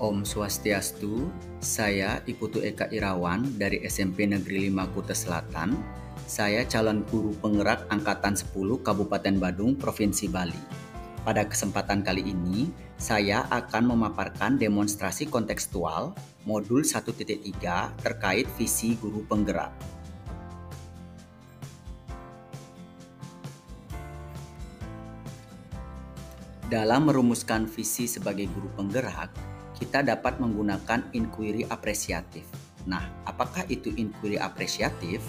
Om Swastiastu, saya Iputu Eka Irawan dari SMP Negeri 5 Kuta Selatan. Saya calon guru penggerak Angkatan 10 Kabupaten Badung, Provinsi Bali. Pada kesempatan kali ini, saya akan memaparkan demonstrasi kontekstual modul 1.3 terkait visi guru penggerak. Dalam merumuskan visi sebagai guru penggerak, kita dapat menggunakan inquiry apresiatif. Nah, apakah itu inquiry apresiatif?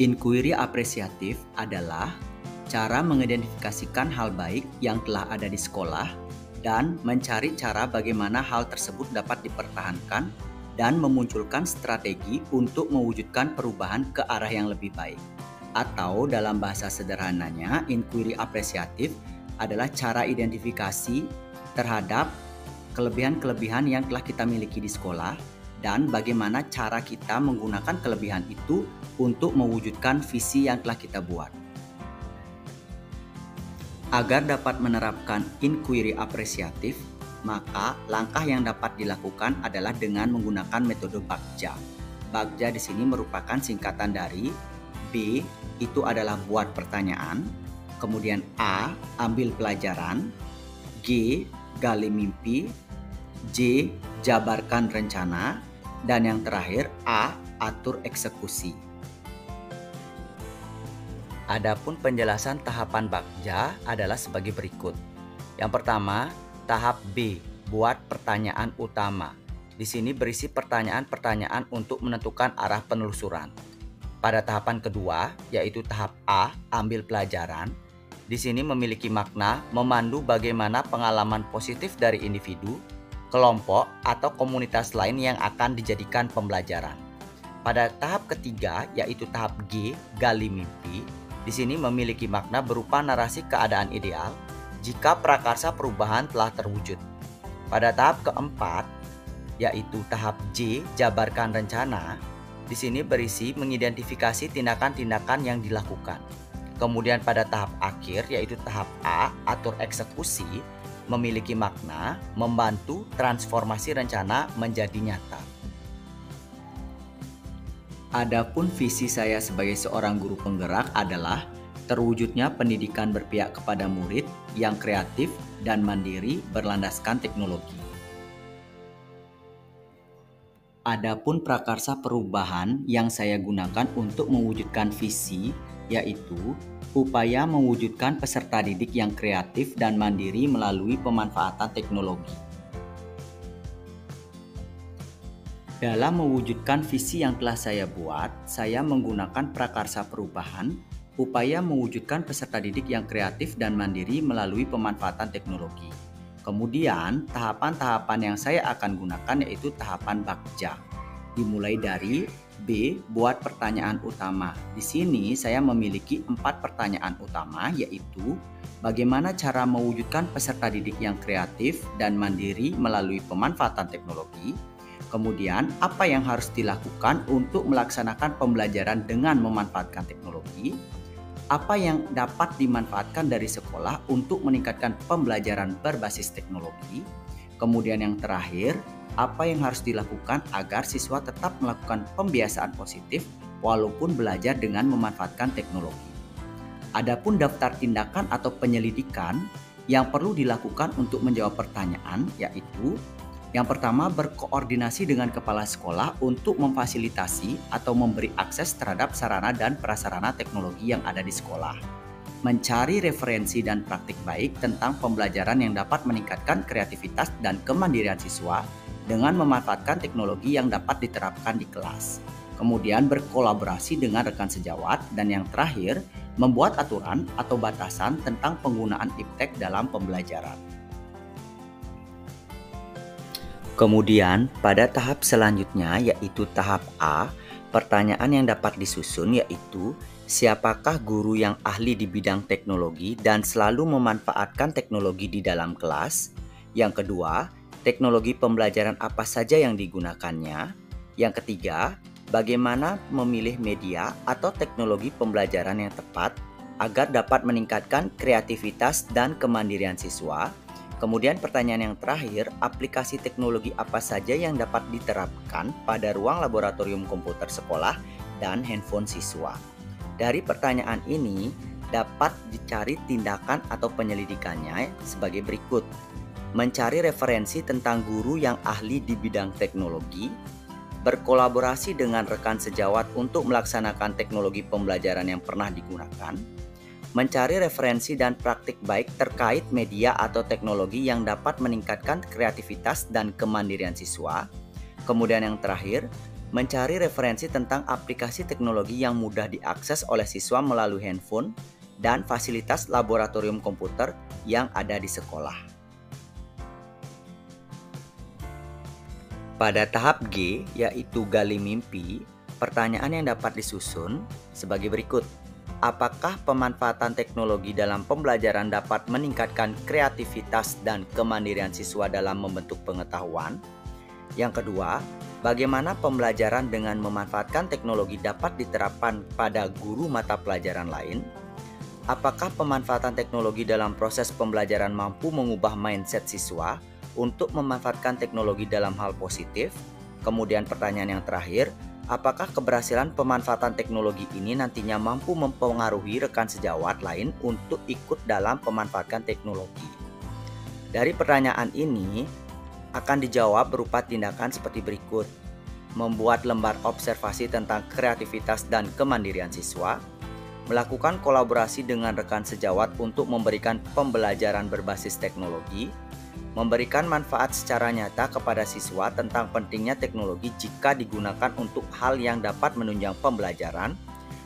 Inquiry apresiatif adalah cara mengidentifikasikan hal baik yang telah ada di sekolah dan mencari cara bagaimana hal tersebut dapat dipertahankan dan memunculkan strategi untuk mewujudkan perubahan ke arah yang lebih baik. Atau dalam bahasa sederhananya, inquiry apresiatif adalah cara identifikasi terhadap kelebihan-kelebihan yang telah kita miliki di sekolah dan bagaimana cara kita menggunakan kelebihan itu untuk mewujudkan visi yang telah kita buat. Agar dapat menerapkan inquiry apresiatif, maka langkah yang dapat dilakukan adalah dengan menggunakan metode Bagja. Bagja di sini merupakan singkatan dari B, itu adalah buat pertanyaan, kemudian A, ambil pelajaran, G, gali mimpi, J, jabarkan rencana, dan yang terakhir A, atur eksekusi. Adapun penjelasan tahapan Bagja adalah sebagai berikut. Yang pertama, tahap B, buat pertanyaan utama. Di sini berisi pertanyaan-pertanyaan untuk menentukan arah penelusuran. Pada tahapan kedua, yaitu tahap A, ambil pelajaran. Di sini memiliki makna memandu bagaimana pengalaman positif dari individu, kelompok, atau komunitas lain yang akan dijadikan pembelajaran. Pada tahap ketiga, yaitu tahap G, gali mimpi. Di sini memiliki makna berupa narasi keadaan ideal jika prakarsa perubahan telah terwujud. Pada tahap keempat, yaitu tahap J, jabarkan rencana. Di sini berisi mengidentifikasi tindakan-tindakan yang dilakukan. Kemudian pada tahap akhir yaitu tahap A, atur eksekusi, memiliki makna membantu transformasi rencana menjadi nyata. Adapun visi saya sebagai seorang guru penggerak adalah terwujudnya pendidikan berpihak kepada murid yang kreatif dan mandiri berlandaskan teknologi. Adapun prakarsa perubahan yang saya gunakan untuk mewujudkan visi yaitu upaya mewujudkan peserta didik yang kreatif dan mandiri melalui pemanfaatan teknologi. Dalam mewujudkan visi yang telah saya buat, saya menggunakan prakarsa perubahan, upaya mewujudkan peserta didik yang kreatif dan mandiri melalui pemanfaatan teknologi. Kemudian, tahapan-tahapan yang saya akan gunakan yaitu tahapan Bagja. Dimulai dari B, buat pertanyaan utama. Di sini saya memiliki 4 pertanyaan utama yaitu bagaimana cara mewujudkan peserta didik yang kreatif dan mandiri melalui pemanfaatan teknologi. Kemudian, apa yang harus dilakukan untuk melaksanakan pembelajaran dengan memanfaatkan teknologi? Apa yang dapat dimanfaatkan dari sekolah untuk meningkatkan pembelajaran berbasis teknologi. Kemudian yang terakhir, apa yang harus dilakukan agar siswa tetap melakukan pembiasaan positif walaupun belajar dengan memanfaatkan teknologi. Adapun daftar tindakan atau penyelidikan yang perlu dilakukan untuk menjawab pertanyaan yaitu yang pertama, berkoordinasi dengan kepala sekolah untuk memfasilitasi atau memberi akses terhadap sarana dan prasarana teknologi yang ada di sekolah. Mencari referensi dan praktik baik tentang pembelajaran yang dapat meningkatkan kreativitas dan kemandirian siswa dengan memanfaatkan teknologi yang dapat diterapkan di kelas. Kemudian berkolaborasi dengan rekan sejawat dan yang terakhir, membuat aturan atau batasan tentang penggunaan iptek dalam pembelajaran. Kemudian pada tahap selanjutnya yaitu tahap A, pertanyaan yang dapat disusun yaitu siapakah guru yang ahli di bidang teknologi dan selalu memanfaatkan teknologi di dalam kelas. Yang kedua, teknologi pembelajaran apa saja yang digunakannya. Yang ketiga, bagaimana memilih media atau teknologi pembelajaran yang tepat agar dapat meningkatkan kreativitas dan kemandirian siswa. Kemudian pertanyaan yang terakhir, aplikasi teknologi apa saja yang dapat diterapkan pada ruang laboratorium komputer sekolah dan handphone siswa? Dari pertanyaan ini dapat dicari tindakan atau penyelidikannya sebagai berikut. Mencari referensi tentang guru yang ahli di bidang teknologi, berkolaborasi dengan rekan sejawat untuk melaksanakan teknologi pembelajaran yang pernah digunakan, mencari referensi dan praktik baik terkait media atau teknologi yang dapat meningkatkan kreativitas dan kemandirian siswa. Kemudian yang terakhir, mencari referensi tentang aplikasi teknologi yang mudah diakses oleh siswa melalui handphone dan fasilitas laboratorium komputer yang ada di sekolah. Pada tahap G, yaitu gali mimpi, pertanyaan yang dapat disusun sebagai berikut. Apakah pemanfaatan teknologi dalam pembelajaran dapat meningkatkan kreativitas dan kemandirian siswa dalam membentuk pengetahuan? Yang kedua, bagaimana pembelajaran dengan memanfaatkan teknologi dapat diterapkan pada guru mata pelajaran lain? Apakah pemanfaatan teknologi dalam proses pembelajaran mampu mengubah mindset siswa untuk memanfaatkan teknologi dalam hal positif? Kemudian pertanyaan yang terakhir, apakah keberhasilan pemanfaatan teknologi ini nantinya mampu mempengaruhi rekan sejawat lain untuk ikut dalam pemanfaatkan teknologi? Dari pertanyaan ini akan dijawab berupa tindakan seperti berikut. Membuat lembar observasi tentang kreativitas dan kemandirian siswa, melakukan kolaborasi dengan rekan sejawat untuk memberikan pembelajaran berbasis teknologi, memberikan manfaat secara nyata kepada siswa tentang pentingnya teknologi jika digunakan untuk hal yang dapat menunjang pembelajaran.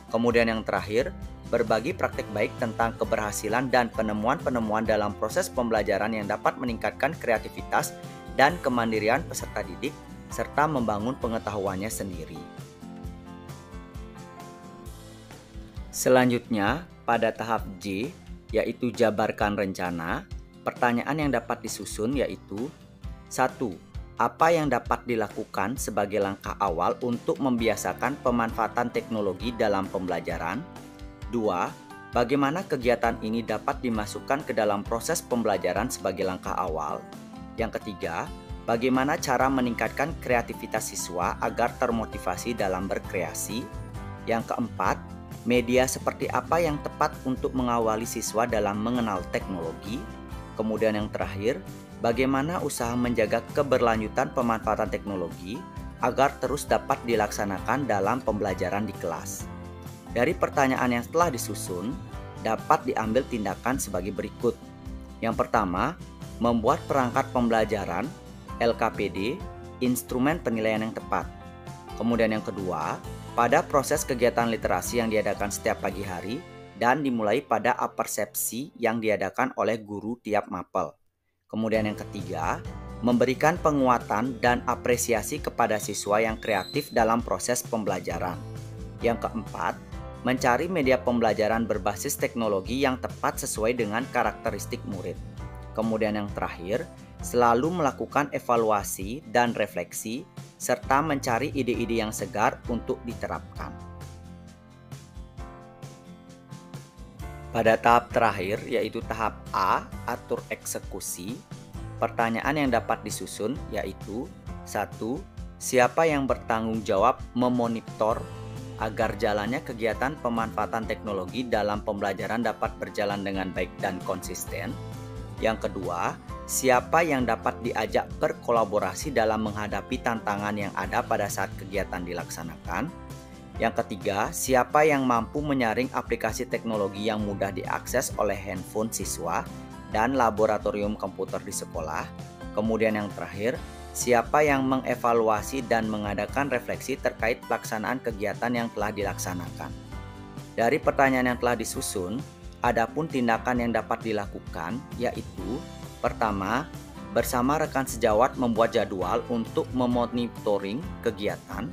Kemudian yang terakhir, berbagi praktik baik tentang keberhasilan dan penemuan-penemuan dalam proses pembelajaran yang dapat meningkatkan kreativitas dan kemandirian peserta didik, serta membangun pengetahuannya sendiri. Selanjutnya, pada tahap J, yaitu jabarkan rencana, pertanyaan yang dapat disusun yaitu 1. Apa yang dapat dilakukan sebagai langkah awal untuk membiasakan pemanfaatan teknologi dalam pembelajaran? 2. Bagaimana kegiatan ini dapat dimasukkan ke dalam proses pembelajaran sebagai langkah awal? Yang ketiga, bagaimana cara meningkatkan kreativitas siswa agar termotivasi dalam berkreasi? Yang keempat, media seperti apa yang tepat untuk mengawali siswa dalam mengenal teknologi? Kemudian yang terakhir, bagaimana usaha menjaga keberlanjutan pemanfaatan teknologi agar terus dapat dilaksanakan dalam pembelajaran di kelas? Dari pertanyaan yang telah disusun, dapat diambil tindakan sebagai berikut. Yang pertama, membuat perangkat pembelajaran, LKPD, instrumen penilaian yang tepat. Kemudian yang kedua, pada proses kegiatan literasi yang diadakan setiap pagi hari, dan dimulai pada apersepsi yang diadakan oleh guru tiap mapel. Kemudian yang ketiga, memberikan penguatan dan apresiasi kepada siswa yang kreatif dalam proses pembelajaran. Yang keempat, mencari media pembelajaran berbasis teknologi yang tepat sesuai dengan karakteristik murid. Kemudian yang terakhir, selalu melakukan evaluasi dan refleksi, serta mencari ide-ide yang segar untuk diterapkan. Pada tahap terakhir, yaitu tahap A, atur eksekusi, pertanyaan yang dapat disusun yaitu 1. Siapa yang bertanggung jawab memonitor agar jalannya kegiatan pemanfaatan teknologi dalam pembelajaran dapat berjalan dengan baik dan konsisten? Yang kedua, siapa yang dapat diajak berkolaborasi dalam menghadapi tantangan yang ada pada saat kegiatan dilaksanakan? Yang ketiga, siapa yang mampu menyaring aplikasi teknologi yang mudah diakses oleh handphone siswa dan laboratorium komputer di sekolah? Kemudian yang terakhir, siapa yang mengevaluasi dan mengadakan refleksi terkait pelaksanaan kegiatan yang telah dilaksanakan? Dari pertanyaan yang telah disusun, adapun tindakan yang dapat dilakukan yaitu pertama, bersama rekan sejawat membuat jadwal untuk memonitoring kegiatan.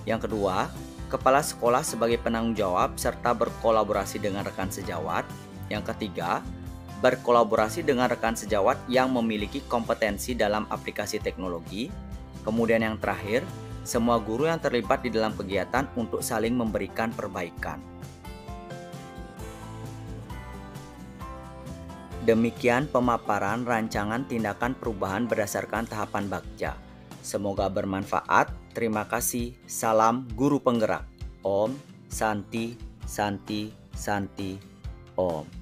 Yang kedua, kepala sekolah sebagai penanggung jawab serta berkolaborasi dengan rekan sejawat. Yang ketiga, berkolaborasi dengan rekan sejawat yang memiliki kompetensi dalam aplikasi teknologi. Kemudian yang terakhir, semua guru yang terlibat di dalam kegiatan untuk saling memberikan perbaikan. Demikian pemaparan rancangan tindakan perubahan berdasarkan tahapan Bagja. Semoga bermanfaat. Terima kasih. Salam Guru Penggerak. Om Santi Santi Santi Om.